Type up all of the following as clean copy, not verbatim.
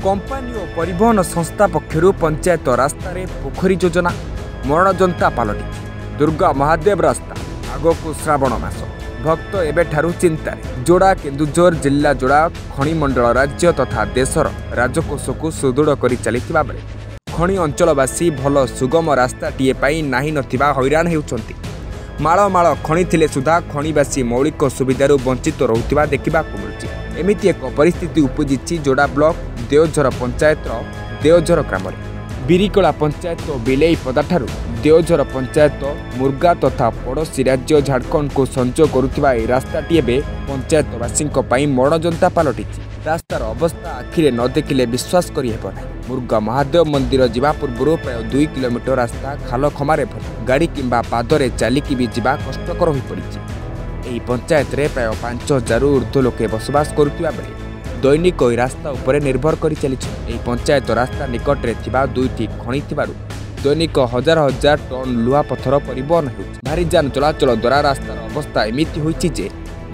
Company और परिवहन संस्था पक्षर पंचायत रास्तार पोखरी योजना मरणजंता पलटि दुर्गा महादेव रास्ता आग को श्रावण मास भक्त एबेठारु चिंतार जोड़ा केन्दुझर जिला जोड़ा खनिमंडल राज्य तथा देशर राजकोष को सुदृढ़ कर चलता बेले खनि अंचलवासी भल सुगम रास्ताटीए पाई नाही नथिबा हैरान हेउछंती। माळ माळ खनि थिले सुधा खनिवासी मौलिक सुविधार वंचित रहुथिबा देखिबाकु मिलुछि। एमिति एक परिस्थिति उपजिछि जोड़ा ब्लॉक देवझर पंचायत देवझर ग्राम बिरिकला पंचायत बिलेई पदाठारु देवझर पंचायत मुर्गा तथा पड़ोशी राज्य झारखंड को संजोग करुथिबा ए रास्ताटी एबे पंचायतवासी मरणजंता पलटिछि। रास्तार अवस्था आखिरे न देखिले विश्वास करि हेबो नाही। मुर्गा महादेव मंदिर जिबा पूर्व प्राय 2 किलोमीटर रास्ता खाल खमारे भरी गाड़ी किंबा पादरे चालिकी भी जिबा कष्टकर होई पड़िछि। एही पंचायत रे प्राय 5000 ऊर्ध्व लोके बसवास करुथिबा बेले दैनिक ओई रास्ता उपरे निर्भर करि चलिछि। एही पंचायत रास्ता निकट रे थिबा दुईटी खनि थिबारु दैनिक हजार हजार टन लुहा पत्थर परिवहन होउछि। भारीजान चलाचल द्वारा रास्तार अवस्था एमिति होइछि जे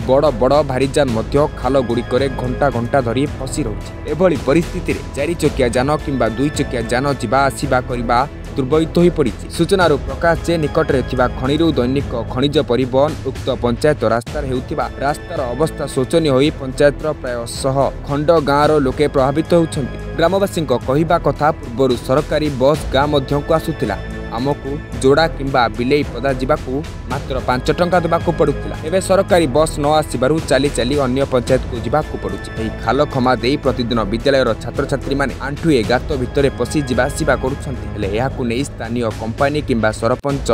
बड़ बड़ भारीजान मध्य खाल गुड़िकरे घंटा घंटा धरी फसी रहुछि। एभली परिस्थिति रे 4 चकिया जान किंबा 2 चकिया जान जिबा आसीबा करिबा दुर्बलित हो पड़ी। सूचना प्रकाश जे निकट में थिबा खनिरु दैनिक खनिज परिवहन उक्त पंचायत रास्तार हेउथिबा रास्तार अवस्था शोचनीय होई पंचायत प्राय 100 खंड गाँवर लोके प्रभावित होउछन्ति। ग्रामवासी कहवा कथा पूर्व सरकारी बस गाँ मध्यको आसुथिला आमको जोड़ा किंबा बिलेई पदा जावाकू मात्र 5 टंका देबाकू पड़ुथिला। एबे सरकारी बस न आसिबारु चाली चाली अन्य पंचायत को जावाकू पड़ुछि। एही खाल खमा देई प्रतिदिन विद्यालयर छात्र छात्री माने आंठुए गात भितरे पसी जिबा आसिबा करुछन्ति। हेले एहाकू नै स्थानीय कंपानी किंबा सरपंच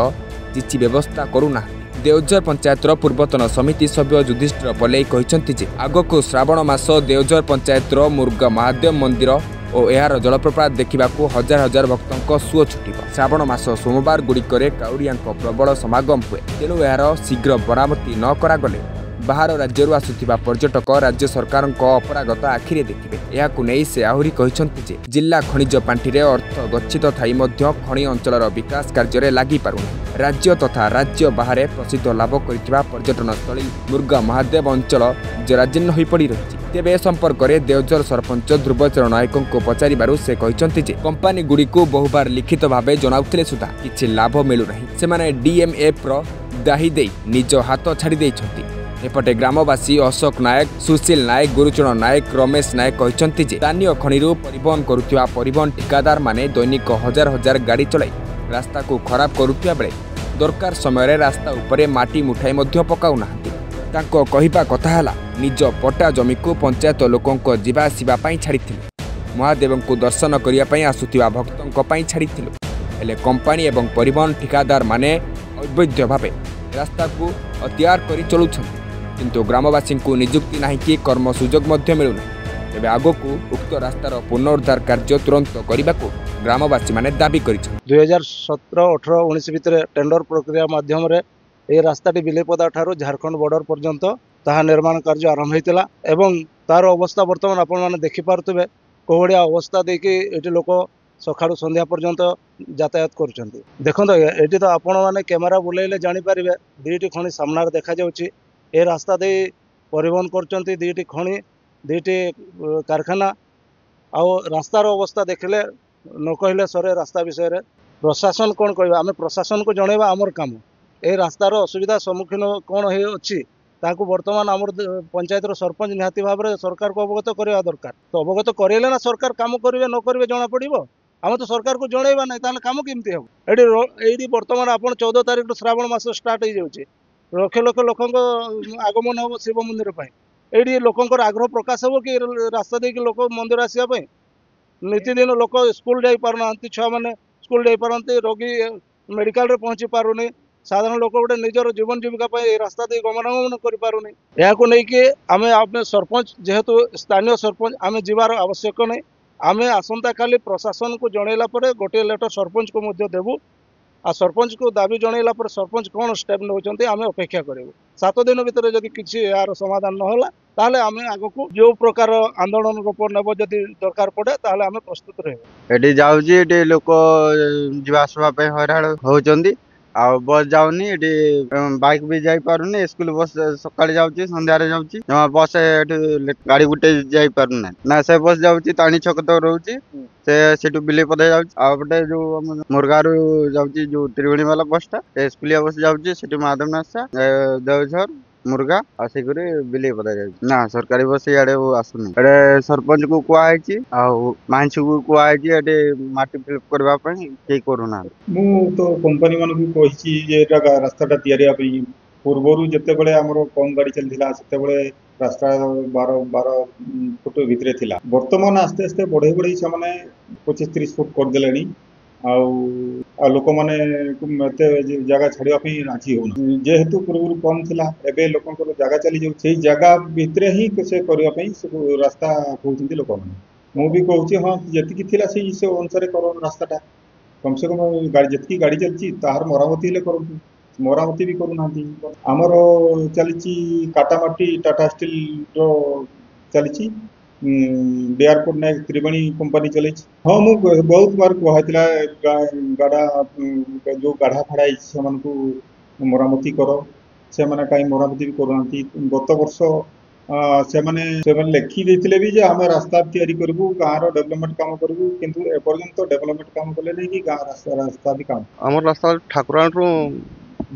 किछि व्यवस्था करूना। देवझर पंचायत पूर्वतन समिति सभ्य युधिष्ठिर पलेई कहिसंति जे आगको श्रावण मास देवझर पंचायत मुर्गा महादेव मंदिर और यार जलप्रपात देखा हजार हजार भक्तों सुओ छुटिब। श्रावण मास सोमवार गुड़िकरे काउरिया प्रबल समागम हुए। तेणु यार शीघ्र मरामती न करागले बाहर राज्य आसुथिबा पर्यटक राज्य सरकार अपरागत आखिरे देखिबे। याकु नै से आहुरी कहिसंति जे जिला खनिज पांठिरे अर्थ गच्छित थाई मध्य खनि अंचलर विकास कार्य लागि पारुनी। राज्य तथा राज्य बाहर प्रसिद्ध लाभ करिथिबा पर्यटन स्थली मुर्गा महादेव अंचल जराजीर्ण होई पड़ी रहिछि। तेबे ए संपर्क में देवझर सरपंच ध्रुवचरण नायक को पचारिबारु से कहिसंति जे कंपानी गुडी को बहुबार लिखित भावे जनाउथिले सुधा किछि लाभ मिलु नाही। सेमाने डीएमएफ रो दाही देई निज हाथ छाड़ी दैछंति। एपटे ग्रामवासी अशोक नायक सुशील नायक गुरुचरण नायक रमेश नायक कहिसंति जे स्थानीय खनिरु परिवहन करुथिबा परिवहन ठिकादार माने दैनिक हजार हजार गाड़ी चलाई रास्ता को खराब करुथिबा बेले दरकार समय रास्ता उपरे माटी मुठाई मध्य पकाउ नाहंती। तांको कहिबा कथा हला निज पट्टा जमी को पंचायत लोकंक जिबा आसिबा पई छाड़िथिलु। महादेव को दर्शन करिया पई आसुथिबा भक्तंक पई छाड़िथिलु। हेले कंपानी एवं परिवहन ठिकादार माने अवैध भावे रास्ता को अत्यार करी चलुछन्ति। किंतु ग्रामवासी को नियुक्ति नाही कि कर्म सुजोग मध्य मिलु नाही। एबे आगो को उक्त रास्तार पुनरुद्धार कार्य तुरंत करिबाको ग्रामवासी माने दाबी करिछन्ति। 2017 18 19 भितर टेंडर प्रक्रिया माध्यम रे ए रास्ताटी बिलेपदा ठारू झारखंड बॉर्डर पर्यंत ताहा निर्माण कार्य आरंभ होइतिला एवं तार अवस्था वर्तमान आपण माने देखि पारुतबे कोहड़िया अवस्था देखि एटी लोक सखाळु संध्या पर्यंत यातायात करूछन्ति। देखंतो एटी तो आपण माने कैमरा बुलेले जानि परिबे दुईटी खणी सामना देखा जाउछि। ए रास्ता दे परिवहन करछन्ति दुईटी खणी दुईटी कारखाना आ रास्तार अवस्था देखिले न कहले सरे रास्ता विषय रे प्रशासन कोन कहबा आमे प्रशासन को जणेबा हमर काम। ए रास्तार असुविधा सम्मुखीन कौन होछि ताकू वर्तमान आम पंचायत सरपंच निहाती भाव में सरकार को अवगत करवा दरकार। तो अवगत करेले ना सरकार काम करेंगे न करेंगे जना पड़ो। आम तो सरकार को जनइबा ना ताले काम केमती हम ये वर्तमान आप 14 तारीख श्रावण मास स्टार्ट हो जाऊँगी लक्ष लक्ष लोक आगमन हम शिव मंदिर ये लोकर आग्रह प्रकाश हो कि रास्ता दे लोक मंदिर आसवाई नीतिदिन लोक स्कूल जा पारना छुआ मैंने स्कूल जा पारती रोगी मेडिकल रे पहुँची पारुनी साधारण लोक गोटे निजर जीवन जीविका रास्ता दे गमनागमन करें। यहाँ आम सरपंच जेहेतु स्थानीय सरपंच आम जीवार आवश्यक नहीं। आम आसंता काली प्रशासन को जनइला गोटे लेटर सरपंच को देवु आ सरपंच को दाबी जनइला सरपंच कौन स्टेप नौकरी आम अपेक्षा करूँ। 7 दिन भितर जदि किसी यार समाधान नहला ताहले आम आग को जो प्रकार आंदोलन रूप नेब जदि दरकार पड़े ताहले आम प्रस्तुत रहे। एटी जाउजी एटी लोक जीवा आसवा पे हैरान होउचंदी आ बस जाऊनी एटी बाइक भी जाई पारुनी स्कूल बस सकाळे जाउची संध्यारे जाउची जमा बस एटी गाड़ी गुटे जाई पारुना ना से बस जाउची ताणी छक तो रहउची से सेटू बिले पदे जाउची आ बटे जो मुरगारू जाउची जो त्रिवेणी वाला बस टा स्कूलिया बस जाउची सेटू माधव नासा देवझर मुर्गा आसिकरी बिले पदा जाउची ना सरकारी बस याडे आसुनी एडे सरपंच को कुआइची आ मानसी को कुआइची एडे माटी फिल करबा पई के करूना ମୁଁ ତ କମ୍ପାନୀ ମାନଙ୍କୁ କହିଛି ଯେ ଏଇଟା ରାସ୍ତାଟା ତିଆରି ହେବା ପାଇଁ ପୂର୍ବରୁ ଯେତେବେଳେ ଆମର କମ୍ ଗାଡ଼ି ଚାଲିଥିଲା ସେତେବେଳେ ରାସ୍ତା 12 ଫୁଟ ଭିତରେ ଥିଲା ବର୍ତ୍ତମାନ ଆସ୍ତେ ଆସ୍ତେ ବଢ଼େଇ ବଢ଼େଇ ସେମାନେ 25-30 ଫୁଟ କରିଦେଲେଣି ଆଉ ଲୋକମାନେ ଏତେ ଜାଗା ଛାଡ଼ିବା ପାଇଁ ରାଜି ହେଉନାହାନ୍ତି ଯେହେତୁ ପୂର୍ବରୁ କମ୍ ଥିଲା ଏବେ ଲୋକଙ୍କର ଜାଗା ଚାଲିଯାଉଛି ସେଇ ଜାଗା ଭିତରେ ହିଁ ସେ କରିବା ପାଇଁ ସବୁ ରାସ୍ତା କହୁଛନ୍ତି ଲୋକମାନେ ମୁଁ ବି କହୁଛି ହଁ ଯେତିକି ଥିଲା ସେ ଅନୁସାରେ କର ରାସ୍ତାଟା कम से कम जी गाड़ी चलती तार मरामती हेले करंतु मरामती भी करूनांती आमर चली काटामाटी टाटा स्टील रो चली डीआर पट्टनायक त्रिवेणी कंपनी चल हाँ मु बहुत बार कहला गाड़ा जो गाढ़ा फाड़ा से मरामती कर से कहीं मरामती भी करूना गत वर्ष से लिखी देते भी आम रास्ता तैयारी करूँ गाँव डेवलपमेंट काम करूँ किंतु एपर्यंत डेवलपमेंट काम कले नहीं कि गाँव रास्ता भी काम आम रास्ता ठाकुराणु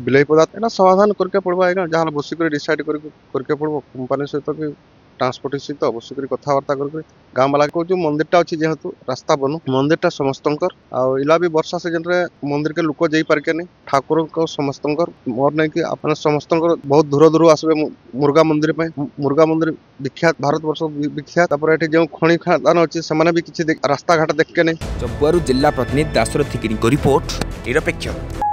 बिलईपदा एटा समाधान करके पड़ो आज्ञा जहाँ बसिक डिसाइड करके पड़ो कंपानी सहित कि ट्रांसपोर्ट सहित बसिक कथबार्ता कर गाँ वाला कहूँ मंदिरटा अच्छी जेहेतु रास्ता बनू मंदिरटा समस्तंकर आला भी वर्षा सीजन रे मंदिर के लोक जाई पारके नहीं ठाकुर को समस्तंकर मोर नहीं कि आप समस्तंकर बहुत दूर दूर आसबे मुर्गा मंदिर मुर्गा मंदिर विख्यात भारत वर्ष विख्यात जो खଣି खादान अच्छी से भी किसी रास्ता घाट देख के नहीं जब्बारू जिला प्रतिनिधि दाशरथी की रिपोर्ट निरपेक्ष।